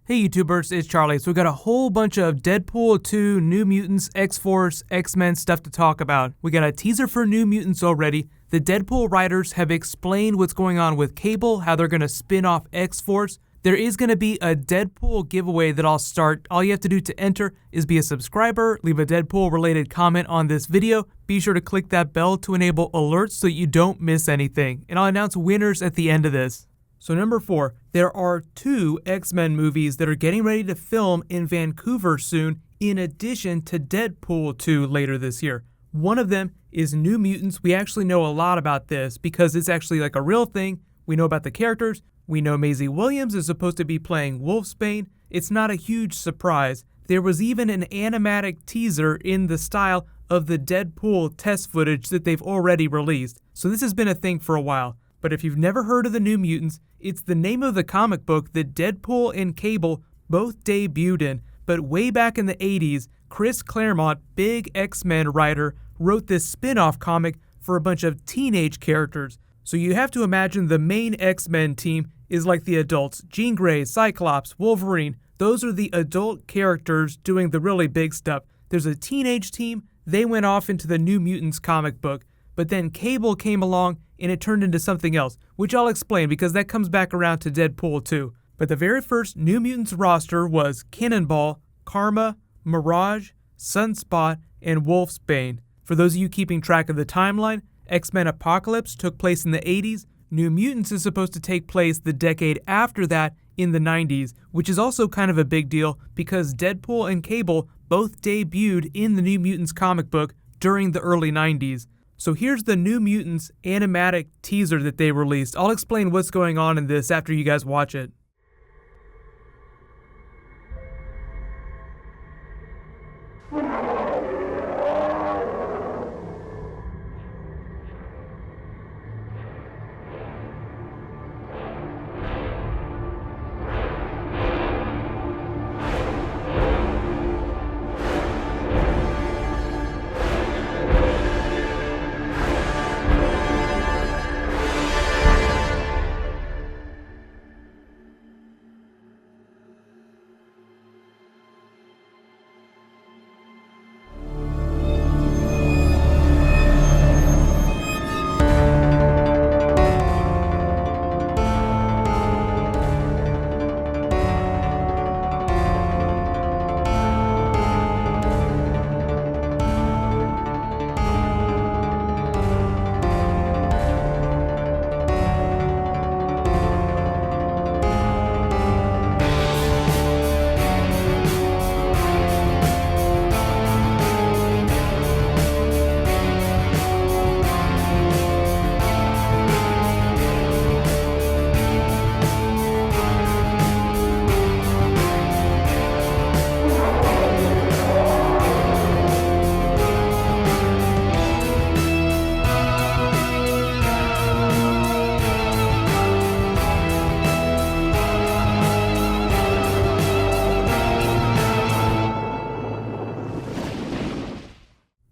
Hey YouTubers, it's Charlie. So we got a whole bunch of Deadpool 2, New Mutants, X-Force, X-Men stuff to talk about. We got a teaser for New Mutants already. The Deadpool writers have explained what's going on with Cable, how they're going to spin off X-Force. There is going to be a Deadpool giveaway that I'll start. All you have to do to enter is be a subscriber, leave a Deadpool related comment on this video. Be sure to click that bell to enable alerts so you don't miss anything. And I'll announce winners at the end of this. So number 4, there are 2 X-Men movies that are getting ready to film in Vancouver soon, in addition to Deadpool 2 later this year. One of them is New Mutants. We actually know a lot about this because it's actually like a real thing. We know about the characters. We know Maisie Williams is supposed to be playing Wolfsbane. It's not a huge surprise. There was even an animatic teaser in the style of the Deadpool test footage that they've already released. So this has been a thing for a while. But if you've never heard of the New Mutants, it's the name of the comic book that Deadpool and Cable both debuted in. But way back in the 80s, Chris Claremont, big X-Men writer, wrote this spin-off comic for a bunch of teenage characters. So you have to imagine the main X-Men team is like the adults. Jean Grey, Cyclops, Wolverine, those are the adult characters doing the really big stuff. There's a teenage team, they went off into the New Mutants comic book. But then Cable came along and it turned into something else, which I'll explain because that comes back around to Deadpool 2. But the very first New Mutants roster was Cannonball, Karma, Mirage, Sunspot, and Wolfsbane. For those of you keeping track of the timeline, X-Men Apocalypse took place in the 80s. New Mutants is supposed to take place the decade after that in the 90s, which is also kind of a big deal because Deadpool and Cable both debuted in the New Mutants comic book during the early 90s. So here's the New Mutants animatic teaser that they released. I'll explain what's going on in this after you guys watch it.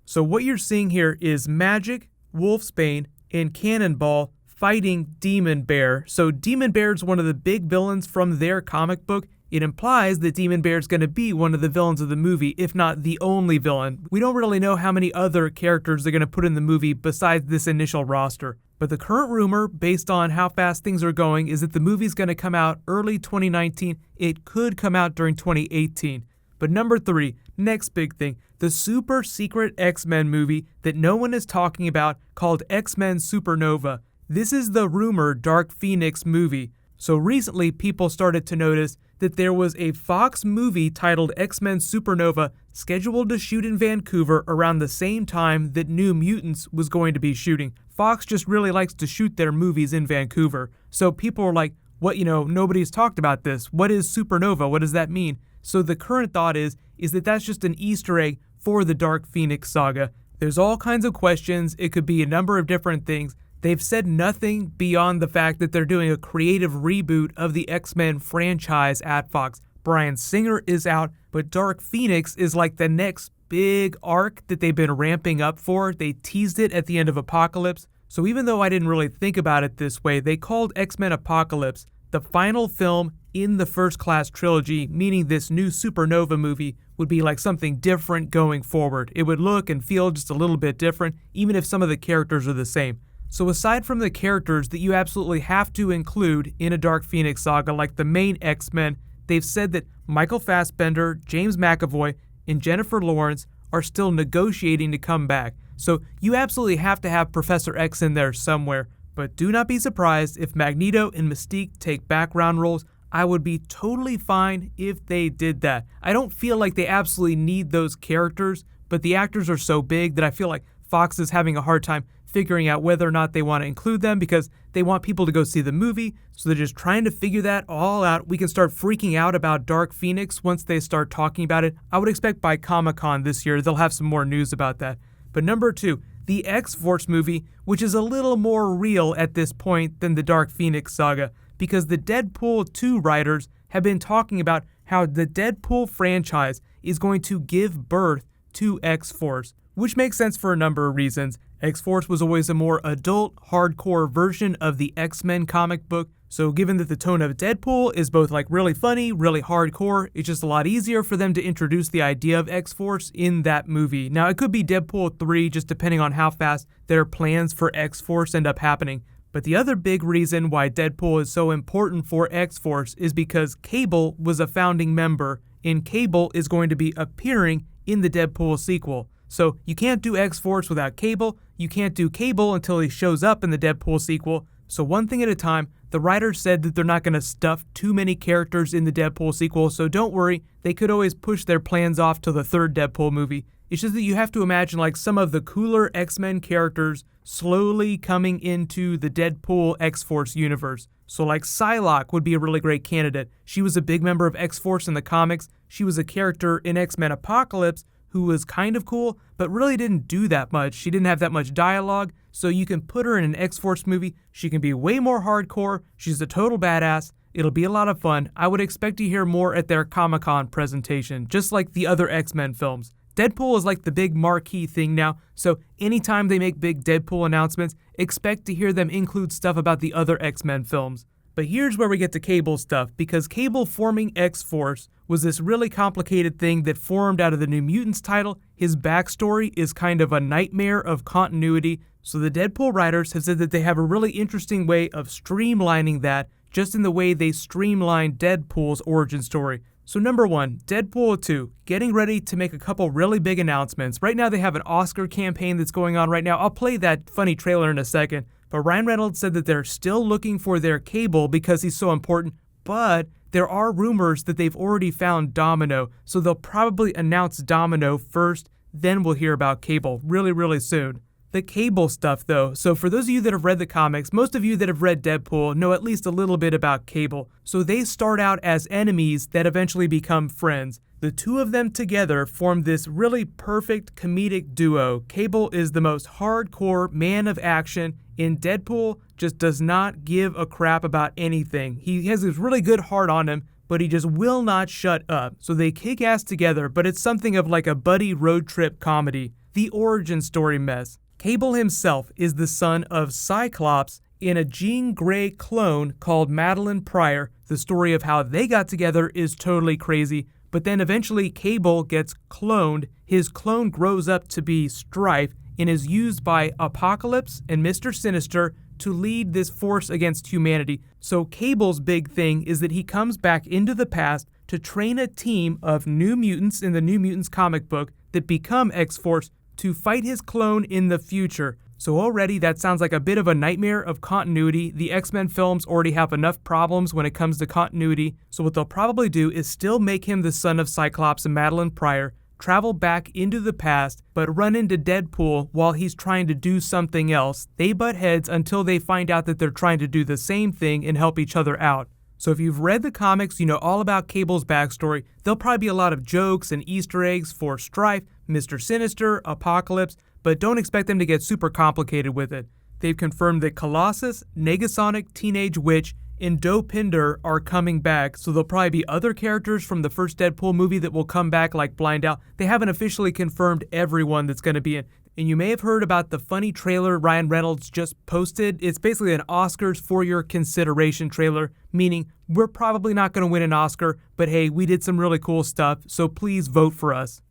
So what you're seeing here is Magic, Wolfsbane, and Cannonball fighting Demon Bear. So Demon Bear is one of the big villains from their comic book. It implies that Demon Bear is going to be one of the villains of the movie, if not the only villain. We don't really know how many other characters they're going to put in the movie besides this initial roster. But the current rumor, based on how fast things are going, is that the movie's going to come out early 2019. It could come out during 2018. But number 3, next big thing, the super secret X-Men movie that no one is talking about called X-Men Supernova. This is the rumored Dark Phoenix movie. So recently people started to notice that there was a Fox movie titled X-Men Supernova scheduled to shoot in Vancouver around the same time that New Mutants was going to be shooting. Fox just really likes to shoot their movies in Vancouver. So people are like, what, nobody's talked about this. What is Supernova? What does that mean? So the current thought is that that's just an Easter egg for the Dark Phoenix saga. There's all kinds of questions. It could be a number of different things. They've said nothing beyond the fact that they're doing a creative reboot of the X-Men franchise at Fox. Bryan Singer is out, but Dark Phoenix is like the next big arc that they've been ramping up for. They teased it at the end of Apocalypse. So even though I didn't really think about it this way, they called X-Men Apocalypse the final film in the First Class trilogy, meaning this new Supernova movie would be like something different going forward. It would look and feel just a little bit different, even if some of the characters are the same. So aside from the characters that you absolutely have to include in a Dark Phoenix saga, like the main X-Men, they've said that Michael Fassbender, James McAvoy, and Jennifer Lawrence are still negotiating to come back. So you absolutely have to have Professor X in there somewhere. But do not be surprised if Magneto and Mystique take background roles. I would be totally fine if they did that. I don't feel like they absolutely need those characters, but the actors are so big that I feel like Fox is having a hard time figuring out whether or not they want to include them because they want people to go see the movie, so they're just trying to figure that all out. We can start freaking out about Dark Phoenix once they start talking about it. I would expect by Comic-Con this year they'll have some more news about that. But number 2, the X-Force movie, which is a little more real at this point than the Dark Phoenix saga, because the Deadpool 2 writers have been talking about how the Deadpool franchise is going to give birth to X-Force, which makes sense for a number of reasons. X-Force was always a more adult, hardcore version of the X-Men comic book, so given that the tone of Deadpool is both like really funny, really hardcore, it's just a lot easier for them to introduce the idea of X-Force in that movie. Now, it could be Deadpool 3, just depending on how fast their plans for X-Force end up happening. But the other big reason why Deadpool is so important for X-Force is because Cable was a founding member, and Cable is going to be appearing in the Deadpool sequel. So you can't do X-Force without Cable, you can't do Cable until he shows up in the Deadpool sequel. So one thing at a time, the writers said that they're not going to stuff too many characters in the Deadpool sequel, so don't worry, they could always push their plans off to the third Deadpool movie. It's just that you have to imagine like some of the cooler X-Men characters slowly coming into the Deadpool X-Force universe. So like Psylocke would be a really great candidate. She was a big member of X-Force in the comics. She was a character in X-Men Apocalypse who was kind of cool, but really didn't do that much. She didn't have that much dialogue, so you can put her in an X-Force movie. She can be way more hardcore. She's a total badass. It'll be a lot of fun. I would expect to hear more at their Comic-Con presentation, just like the other X-Men films. Deadpool is like the big marquee thing now, so anytime they make big Deadpool announcements, expect to hear them include stuff about the other X-Men films. But here's where we get to Cable stuff, because Cable forming X-Force was this really complicated thing that formed out of the New Mutants title. His backstory is kind of a nightmare of continuity, so the Deadpool writers have said that they have a really interesting way of streamlining that, just in the way they streamlined Deadpool's origin story. So number 1, Deadpool 2, getting ready to make a couple really big announcements. Right now they have an Oscar campaign that's going on right now. I'll play that funny trailer in a second. But Ryan Reynolds said that they're still looking for their Cable because he's so important, but there are rumors that they've already found Domino, so they'll probably announce Domino first, then we'll hear about Cable really soon. The Cable stuff though, so for those of you that have read the comics, most of you that have read Deadpool know at least a little bit about Cable. So they start out as enemies that eventually become friends. The two of them together form this really perfect comedic duo. Cable is the most hardcore man of action, and Deadpool just does not give a crap about anything. He has this really good heart on him, but he just will not shut up. So they kick ass together, but it's something of like a buddy road trip comedy. The origin story mess. Cable himself is the son of Cyclops in a Jean Grey clone called Madeline Pryor. The story of how they got together is totally crazy, but then eventually Cable gets cloned. His clone grows up to be Strife and is used by Apocalypse and Mr. Sinister to lead this force against humanity. So Cable's big thing is that he comes back into the past to train a team of New Mutants in the New Mutants comic book that become X-Force to fight his clone in the future. So already that sounds like a bit of a nightmare of continuity. The X-Men films already have enough problems when it comes to continuity, so what they'll probably do is still make him the son of Cyclops and Madeline Pryor, travel back into the past, but run into Deadpool while he's trying to do something else. They butt heads until they find out that they're trying to do the same thing and help each other out. So if you've read the comics, you know all about Cable's backstory. There'll probably be a lot of jokes and Easter eggs for Strife, Mr. Sinister, Apocalypse, but don't expect them to get super complicated with it. They've confirmed that Colossus, Negasonic Teenage Witch, and Dopinder are coming back, so there'll probably be other characters from the first Deadpool movie that will come back like Blind Owl. They haven't officially confirmed everyone that's going to be in. And you may have heard about the funny trailer Ryan Reynolds just posted. It's basically an Oscars for your consideration trailer, meaning we're probably not going to win an Oscar, but hey, we did some really cool stuff, so please vote for us.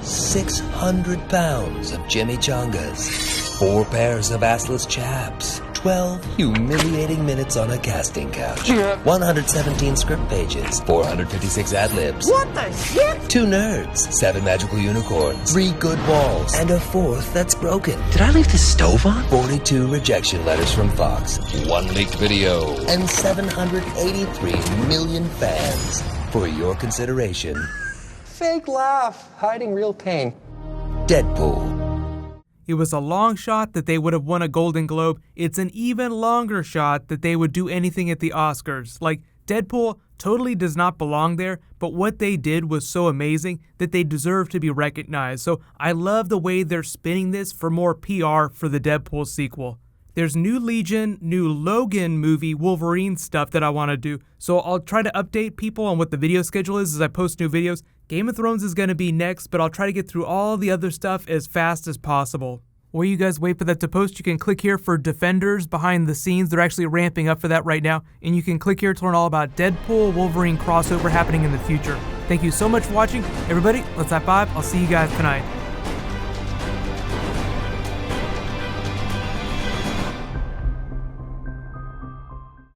600 pounds of chimichangas, 4 pairs of assless chaps, 12 humiliating minutes on a casting couch, 117 script pages, 456 ad-libs. What the shit? 2 nerds, 7 magical unicorns, 3 good walls, and a 4th that's broken. Did I leave the stove on? 42 rejection letters from Fox, 1 leaked video, and 783 million fans for your consideration. Fake laugh, hiding real pain. Deadpool. It was a long shot that they would have won a Golden Globe. It's an even longer shot that they would do anything at the Oscars. Like, Deadpool totally does not belong there, but what they did was so amazing that they deserve to be recognized. So I love the way they're spinning this for more PR for the Deadpool sequel. There's new Legion, new Logan movie, Wolverine stuff that I want to do. So I'll try to update people on what the video schedule is as I post new videos. Game of Thrones is going to be next, but I'll try to get through all the other stuff as fast as possible. While you guys wait for that to post, you can click here for Defenders behind the scenes. They're actually ramping up for that right now. And you can click here to learn all about Deadpool, Wolverine crossover happening in the future. Thank you so much for watching. Everybody, let's high five. I'll see you guys tonight.